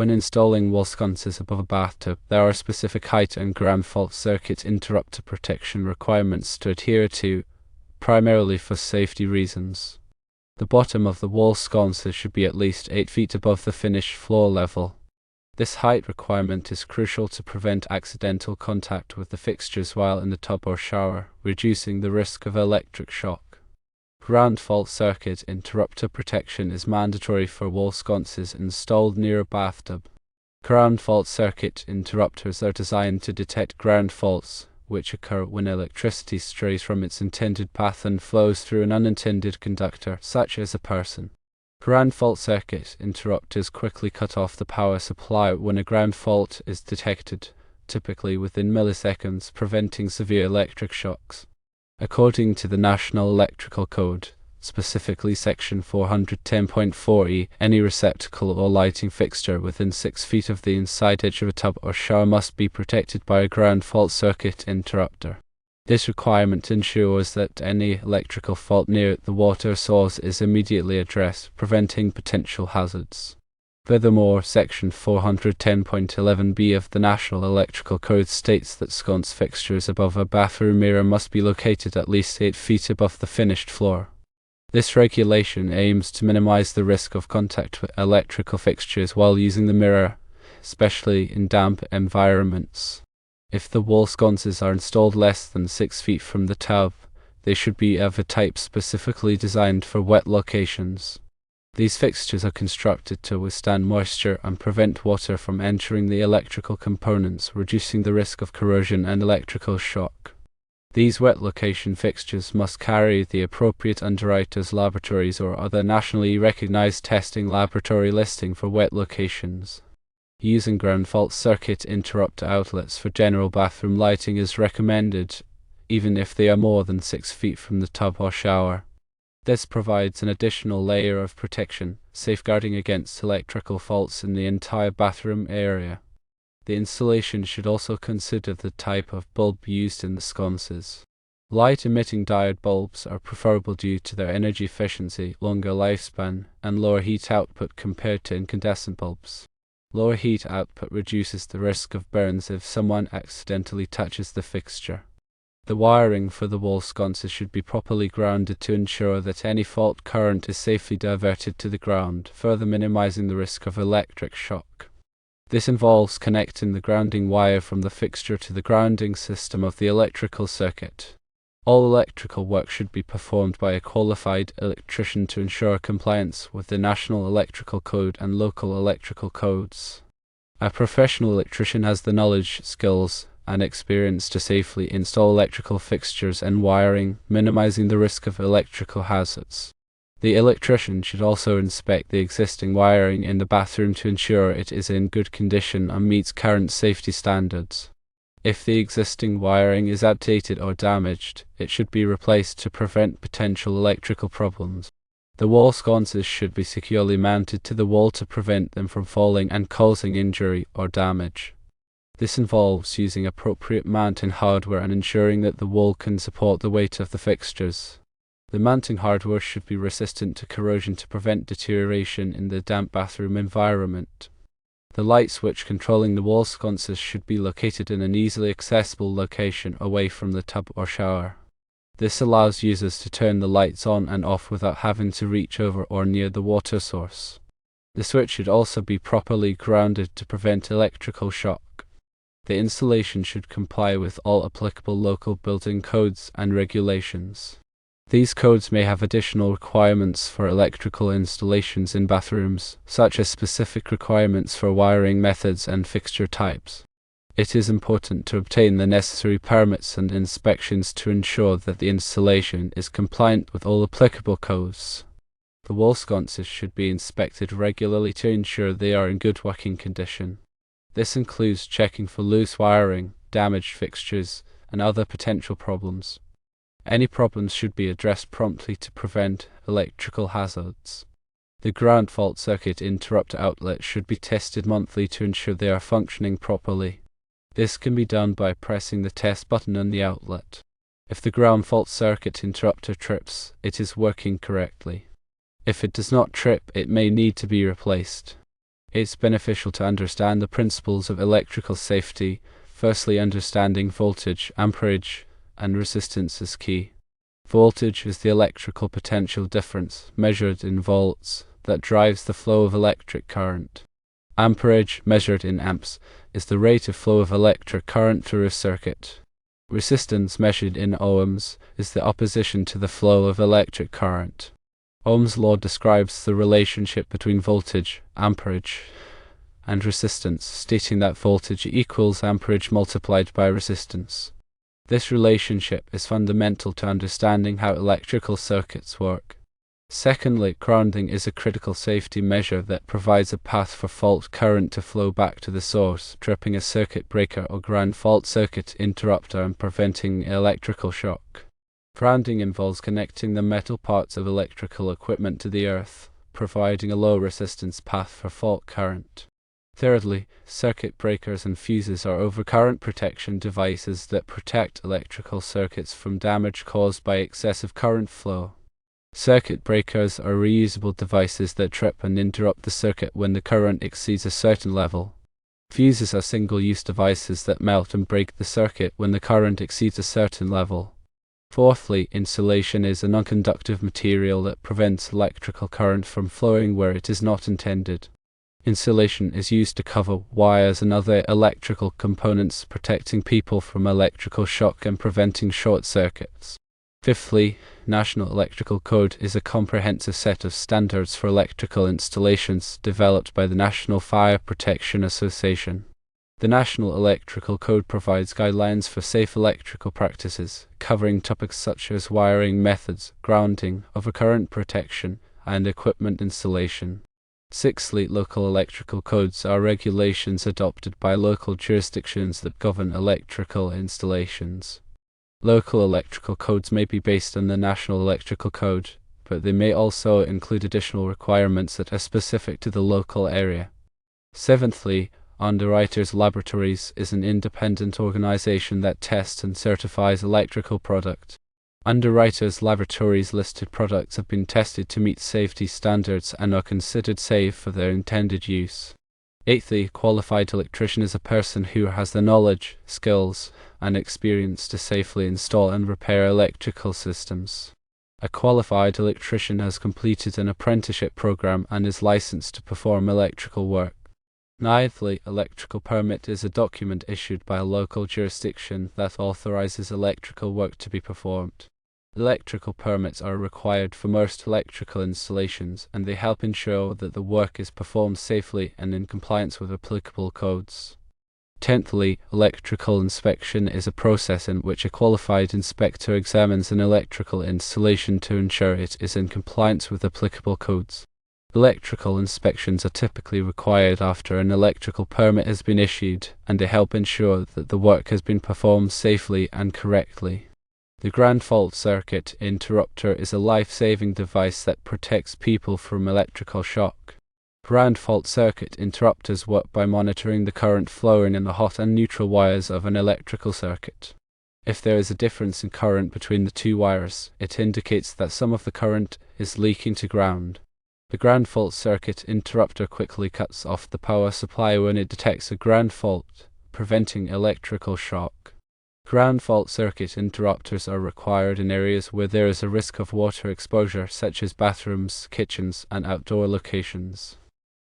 When installing wall sconces above a bathtub, there are specific height and ground fault circuit interrupter protection requirements to adhere to, primarily for safety reasons. The bottom of the wall sconces should be at least 8 feet above the finished floor level. This height requirement is crucial to prevent accidental contact with the fixtures while in the tub or shower, reducing the risk of electric shock. Ground fault circuit interrupter protection is mandatory for wall sconces installed near a bathtub. Ground fault circuit interrupters are designed to detect ground faults, which occur when electricity strays from its intended path and flows through an unintended conductor, such as a person. Ground fault circuit interrupters quickly cut off the power supply when a ground fault is detected, typically within milliseconds, preventing severe electric shocks. According to the National Electrical Code, specifically Section 410.4e, any receptacle or lighting fixture within 6 feet of the inside edge of a tub or shower must be protected by a ground fault circuit interrupter. This requirement ensures that any electrical fault near the water source is immediately addressed, preventing potential hazards. Furthermore, Section 410.11b of the National Electrical Code states that sconce fixtures above a bathroom mirror must be located at least 8 feet above the finished floor. This regulation aims to minimize the risk of contact with electrical fixtures while using the mirror, especially in damp environments. If the wall sconces are installed less than 6 feet from the tub, they should be of a type specifically designed for wet locations. These fixtures are constructed to withstand moisture and prevent water from entering the electrical components, reducing the risk of corrosion and electrical shock. These wet location fixtures must carry the appropriate underwriters' laboratories or other nationally recognized testing laboratory listing for wet locations. Using ground fault circuit interrupter outlets for general bathroom lighting is recommended, even if they are more than 6 feet from the tub or shower. This provides an additional layer of protection, safeguarding against electrical faults in the entire bathroom area. The installation should also consider the type of bulb used in the sconces. Light-emitting diode bulbs are preferable due to their energy efficiency, longer lifespan, and lower heat output compared to incandescent bulbs. Lower heat output reduces the risk of burns if someone accidentally touches the fixture. The wiring for the wall sconces should be properly grounded to ensure that any fault current is safely diverted to the ground, further minimizing the risk of electric shock. This involves connecting the grounding wire from the fixture to the grounding system of the electrical circuit. All electrical work should be performed by a qualified electrician to ensure compliance with the National Electrical Code and local electrical codes. A professional electrician has the knowledge, skills, and experience to safely install electrical fixtures and wiring, minimizing the risk of electrical hazards. The electrician should also inspect the existing wiring in the bathroom to ensure it is in good condition and meets current safety standards. If the existing wiring is outdated or damaged, it should be replaced to prevent potential electrical problems. The wall sconces should be securely mounted to the wall to prevent them from falling and causing injury or damage. This involves using appropriate mounting hardware and ensuring that the wall can support the weight of the fixtures. The mounting hardware should be resistant to corrosion to prevent deterioration in the damp bathroom environment. The light switch controlling the wall sconces should be located in an easily accessible location away from the tub or shower. This allows users to turn the lights on and off without having to reach over or near the water source. The switch should also be properly grounded to prevent electrical shock. The installation should comply with all applicable local building codes and regulations. These codes may have additional requirements for electrical installations in bathrooms, such as specific requirements for wiring methods and fixture types. It is important to obtain the necessary permits and inspections to ensure that the installation is compliant with all applicable codes. The wall sconces should be inspected regularly to ensure they are in good working condition. This includes checking for loose wiring, damaged fixtures, and other potential problems. Any problems should be addressed promptly to prevent electrical hazards. The ground fault circuit interrupter outlets should be tested monthly to ensure they are functioning properly. This can be done by pressing the test button on the outlet. If the ground fault circuit interrupter trips, it is working correctly. If it does not trip, it may need to be replaced. It's beneficial to understand the principles of electrical safety. Firstly, understanding voltage, amperage, and resistance is key. Voltage is the electrical potential difference, measured in volts, that drives the flow of electric current. Amperage, measured in amps, is the rate of flow of electric current through a circuit. Resistance, measured in ohms, is the opposition to the flow of electric current. Ohm's law describes the relationship between voltage, amperage, and resistance, stating that voltage equals amperage multiplied by resistance. This relationship is fundamental to understanding how electrical circuits work. Secondly, grounding is a critical safety measure that provides a path for fault current to flow back to the source, tripping a circuit breaker or ground fault circuit interrupter and preventing electrical shock. Grounding involves connecting the metal parts of electrical equipment to the earth, providing a low resistance path for fault current. Thirdly, circuit breakers and fuses are overcurrent protection devices that protect electrical circuits from damage caused by excessive current flow. Circuit breakers are reusable devices that trip and interrupt the circuit when the current exceeds a certain level. Fuses are single-use devices that melt and break the circuit when the current exceeds a certain level. Fourthly, insulation is a non-conductive material that prevents electrical current from flowing where it is not intended. Insulation is used to cover wires and other electrical components, protecting people from electrical shock and preventing short circuits. Fifthly, National Electrical Code is a comprehensive set of standards for electrical installations developed by the National Fire Protection Association. The National Electrical Code provides guidelines for safe electrical practices, covering topics such as wiring methods, grounding, overcurrent protection, and equipment installation. Sixthly, local electrical codes are regulations adopted by local jurisdictions that govern electrical installations. Local electrical codes may be based on the National Electrical Code, but they may also include additional requirements that are specific to the local area. Seventhly, Underwriters Laboratories is an independent organization that tests and certifies electrical products. Underwriters Laboratories listed products have been tested to meet safety standards and are considered safe for their intended use. Eighthly, qualified electrician is a person who has the knowledge, skills, and experience to safely install and repair electrical systems. A qualified electrician has completed an apprenticeship program and is licensed to perform electrical work. Ninthly, electrical permit is a document issued by a local jurisdiction that authorizes electrical work to be performed. Electrical permits are required for most electrical installations, and they help ensure that the work is performed safely and in compliance with applicable codes. Tenthly, electrical inspection is a process in which a qualified inspector examines an electrical installation to ensure it is in compliance with applicable codes. Electrical inspections are typically required after an electrical permit has been issued, and they help ensure that the work has been performed safely and correctly. The ground fault circuit interrupter is a life-saving device that protects people from electrical shock. Ground fault circuit interrupters work by monitoring the current flowing in the hot and neutral wires of an electrical circuit. If there is a difference in current between the two wires, it indicates that some of the current is leaking to ground. The ground fault circuit interrupter quickly cuts off the power supply when it detects a ground fault, preventing electrical shock. Ground fault circuit interrupters are required in areas where there is a risk of water exposure, such as bathrooms, kitchens, and outdoor locations.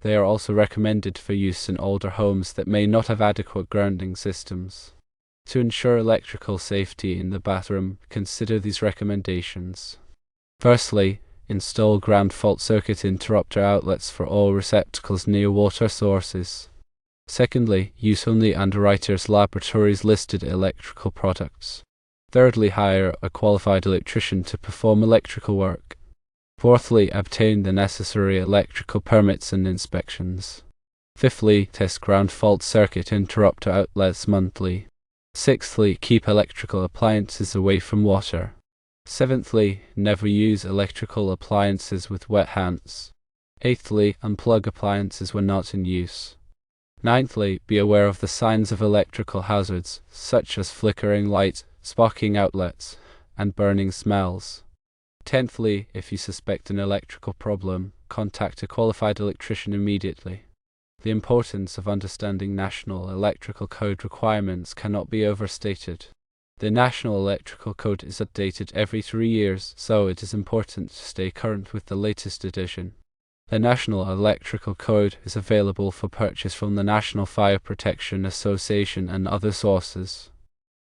They are also recommended for use in older homes that may not have adequate grounding systems. To ensure electrical safety in the bathroom, consider these recommendations. Firstly, install ground fault circuit interrupter outlets for all receptacles near water sources. Secondly, use only Underwriters Laboratories listed electrical products. Thirdly, hire a qualified electrician to perform electrical work. Fourthly, obtain the necessary electrical permits and inspections. Fifthly, test ground fault circuit interrupter outlets monthly. Sixthly, keep electrical appliances away from water. Seventhly, never use electrical appliances with wet hands. Eighthly, unplug appliances when not in use. Ninthly, be aware of the signs of electrical hazards, such as flickering light, sparking outlets, and burning smells. Tenthly, if you suspect an electrical problem, contact a qualified electrician immediately. The importance of understanding National Electrical Code requirements cannot be overstated. The National Electrical Code is updated every 3 years, so it is important to stay current with the latest edition. The National Electrical Code is available for purchase from the National Fire Protection Association and other sources.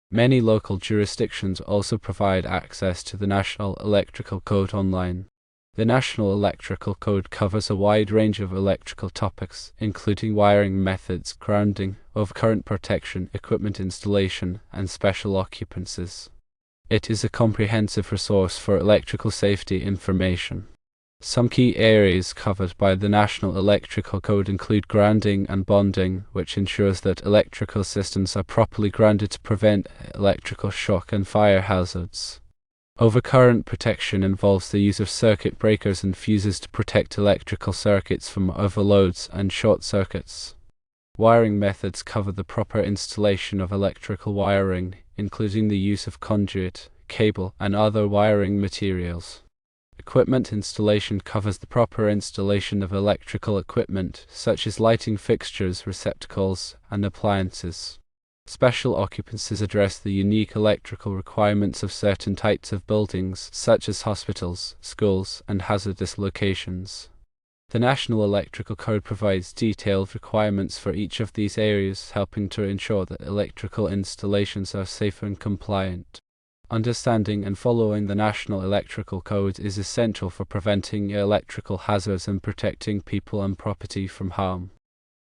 Many local jurisdictions also provide access to the National Electrical Code online. The National Electrical Code covers a wide range of electrical topics, including wiring methods, grounding, overcurrent protection, equipment installation, and special occupancies. It is a comprehensive resource for electrical safety information. Some key areas covered by the National Electrical Code include grounding and bonding, which ensures that electrical systems are properly grounded to prevent electrical shock and fire hazards. Overcurrent protection involves the use of circuit breakers and fuses to protect electrical circuits from overloads and short circuits. Wiring methods cover the proper installation of electrical wiring, including the use of conduit, cable, and other wiring materials. Equipment installation covers the proper installation of electrical equipment, such as lighting fixtures, receptacles, and appliances. Special occupancies address the unique electrical requirements of certain types of buildings, such as hospitals, schools, and hazardous locations. The National Electrical Code provides detailed requirements for each of these areas, helping to ensure that electrical installations are safe and compliant. Understanding and following the National Electrical Code is essential for preventing electrical hazards and protecting people and property from harm.